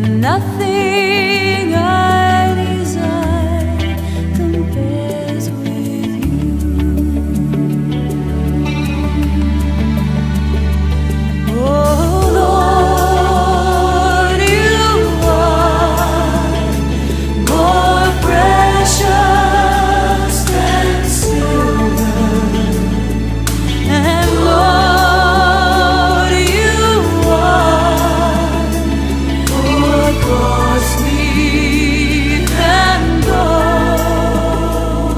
nothing I desire compares with you. Oh Lord, you are more precious than silver, and Lord, you are more costly than gold.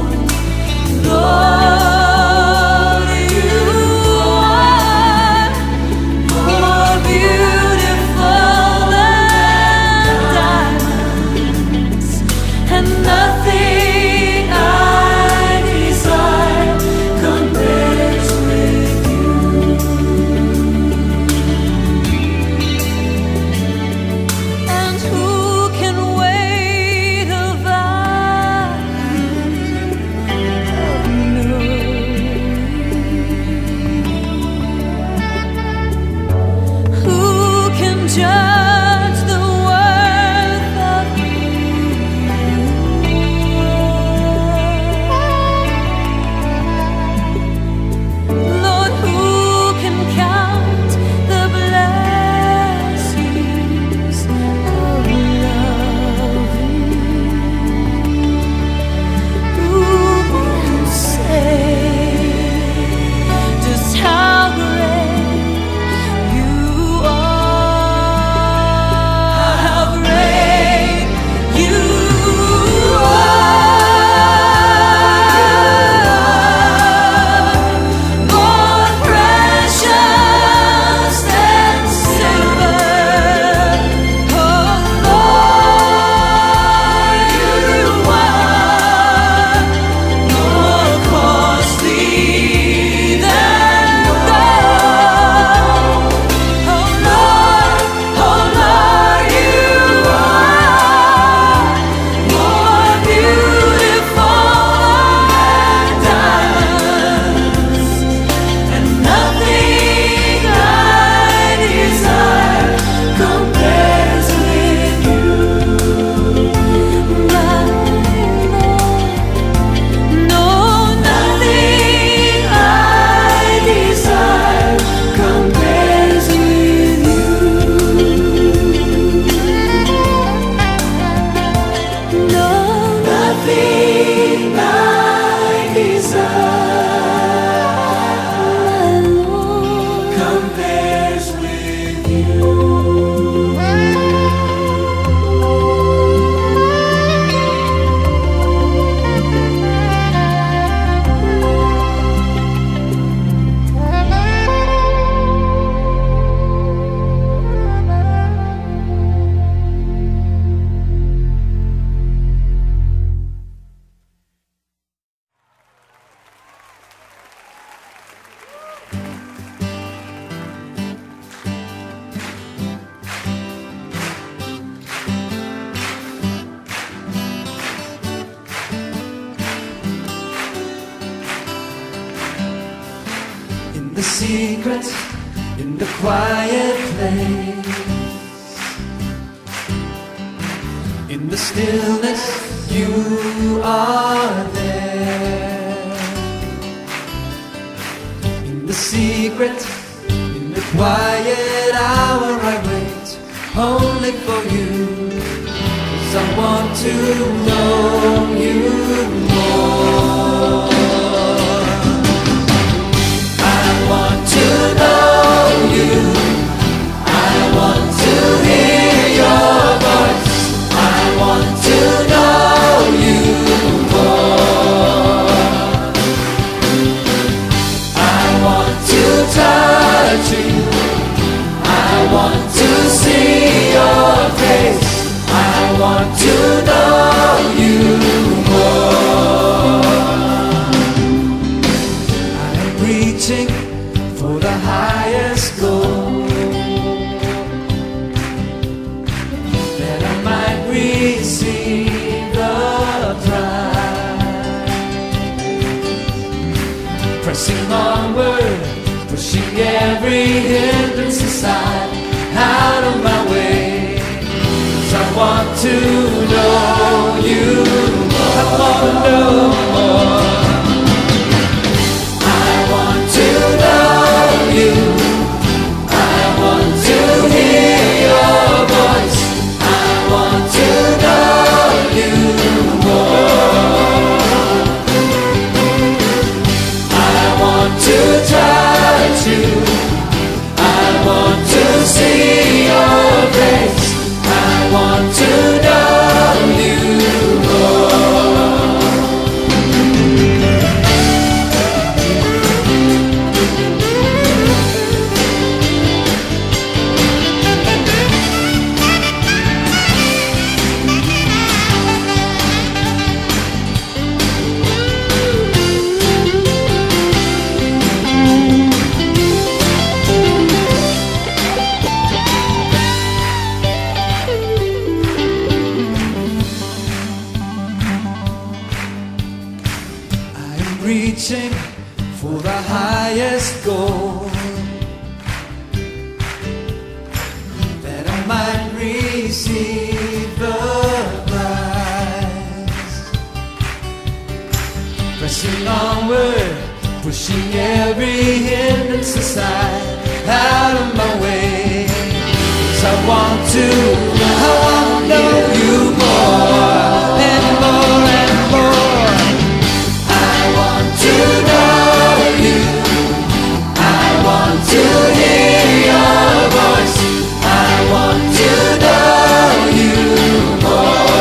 Lord, you are more beautiful than diamonds, and nothing I desire compares with you. And who can weigh the value of knowing? Who can judge the worth of you? Lord, who can count the blessings of loving? Who can say just how great you are? How great you are! More precious than silver. Oh Lord, you are more costly than gold. Oh Lord, you are more beautiful than diamonds, and nothing I desire compares with you, my Lord. No, nothing I desire compares with you. No, nothing I desire, my Lord, compares with you. In the secret, in the quiet place, in the stillness, you are there. In the secret, in the quiet hour, I wait only for you, 'cause I want to know you more. I want to know you. I want to hear your voice. I want to know you more. I want to touch you. I want to see your face. I want to know you more. I am reaching for the highest goal, that I might receive the prize. Pressing onward, pushing every hindrance aside, out of my way, 'cause want to know you more. I want to know more. I want to know you. I want to hear your voice. I want to know you more. I want to touch you. I want to see your face. I want to know you more. Reaching for the highest goal, that I might receive the prize. Pressing onward, pushing every hindrance aside, out of my way. 'Cause I want to know you more and more and more. I want to know you. I want to hear your voice. I want to know you more.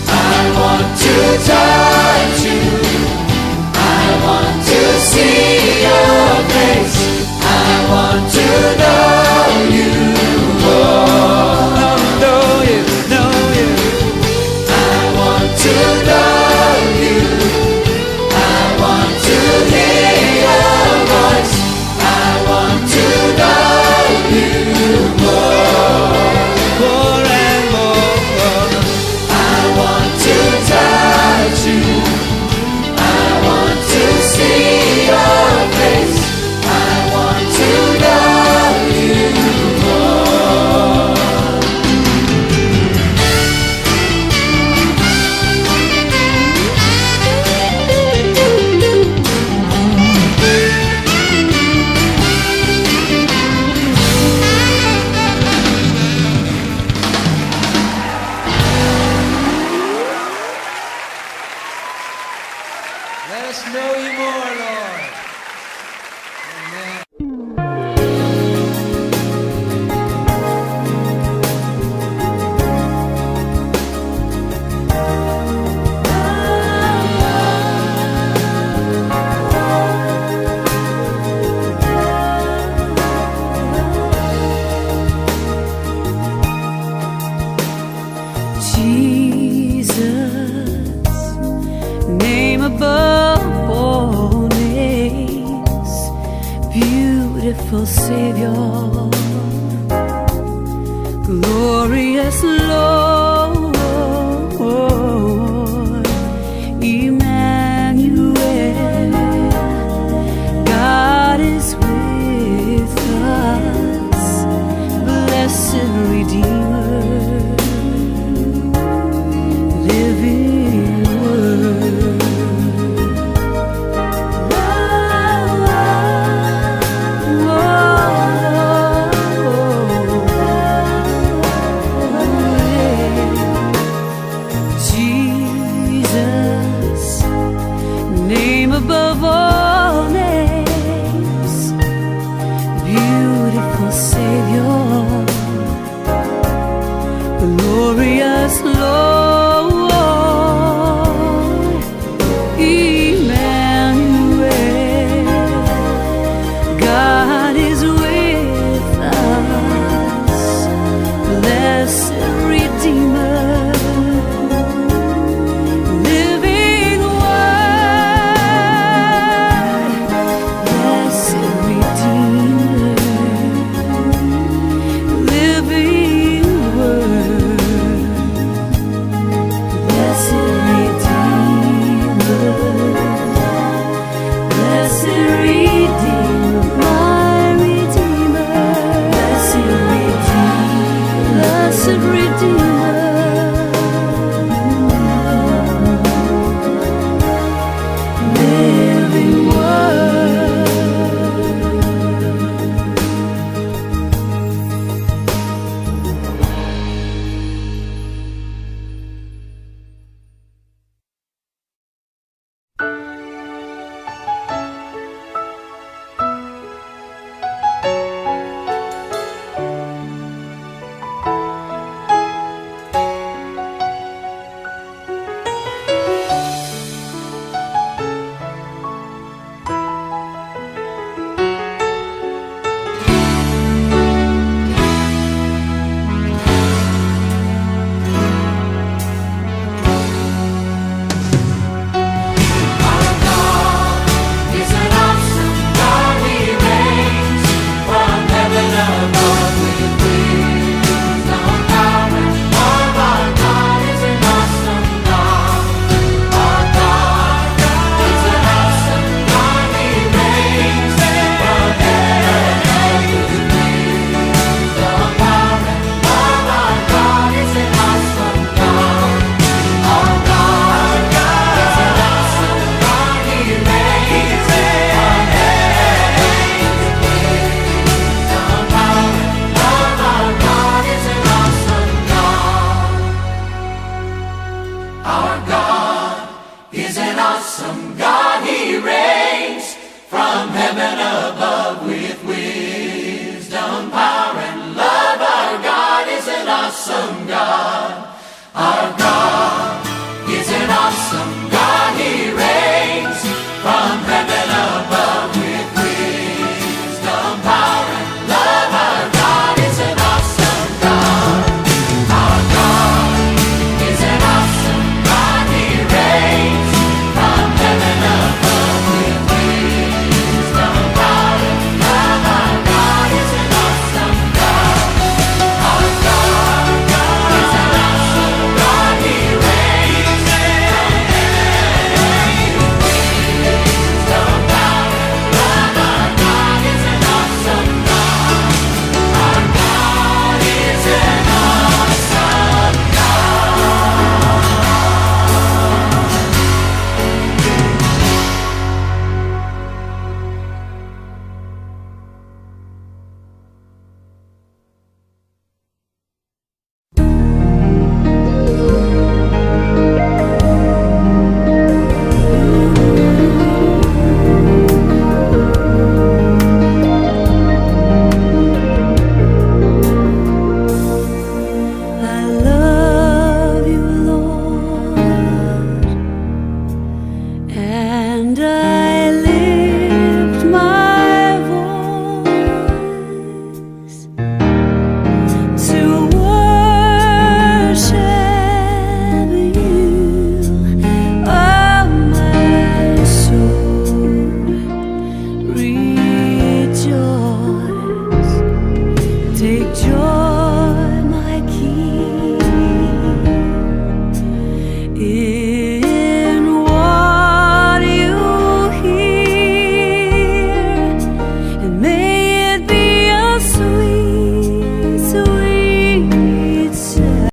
I want to touch you. I want to see your face. I want to know you more. Know you, know you. I want to know you. I want to hear your voice. I want to know you more. More and more. I want to touch you. I want to see your face. I want to know you more. Let us know you more, Lord. Amen. Jesus, name above all names, beautiful Savior, glorious Lord, Emmanuel, God is with us, blessed Redeemer.